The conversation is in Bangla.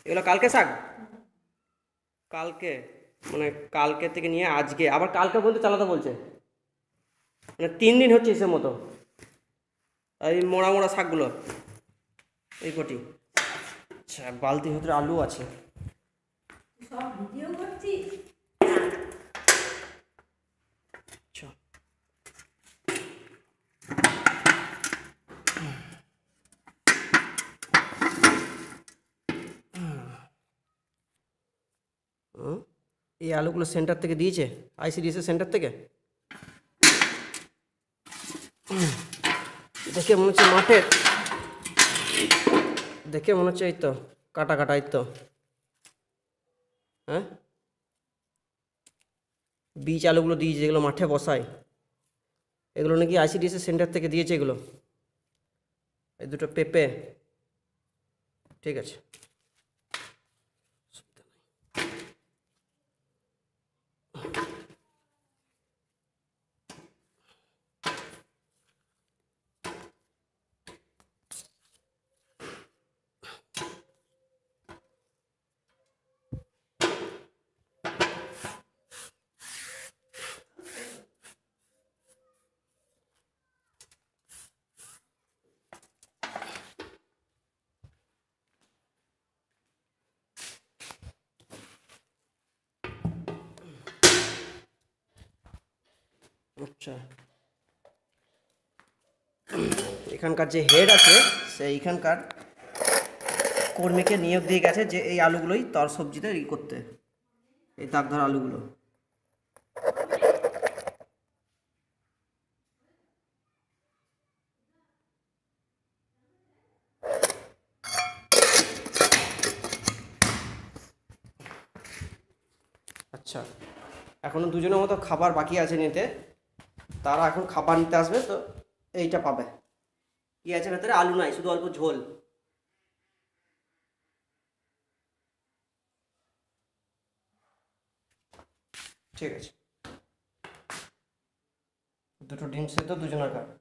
এগুলো কালকে শাক? কালকে মানে কালকে থেকে নিয়ে আজকে আবার কালকে বলতে চালাতে বলছে, মানে 3 দিন হচ্ছে হিসেব মতো। এই মোড়া মোড়া শাকগুলো এই কটি। আচ্ছা, বালতির ভিতরে আলু আছে। সব ভিডিও করছিস? আচ্ছা, এই আলুগুলো সেন্টার থেকে দিয়েছে, আইসিডিএস এর সেন্টার থেকে। দেখে মনে হচ্ছে মাঠের, দেখে মনে হচ্ছে এই তো কাটা কাটা, এই তো। হ্যাঁ, বীজ আলুগুলো দিয়েছে যেগুলো মাঠে বসায়, এগুলো নাকি আইসিডিএস এর সেন্টার থেকে দিয়েছে এগুলো। এই দুটো পেঁপে, ঠিক আছে। আচ্ছা, এখানকার যে হেড আছে সে এইখানকার কর্মীকে নিয়োগ দিয়ে গেছে যে এই আলুগুলোই তার সবজিতে ই করতে, এই দাগ ধরা আলুগুলো। আচ্ছা, এখনও দুজনের মতো খাবার বাকি আছে নিতে, তারা এখন খাবার নিতে আসবে, তো এইটা পাবে। কি আছে ভেতরে? আলু নাই, শুধু অল্প ঝোল। ঠিক আছে, দুটো ডিম সেদ্ধ দুজনের খাবে।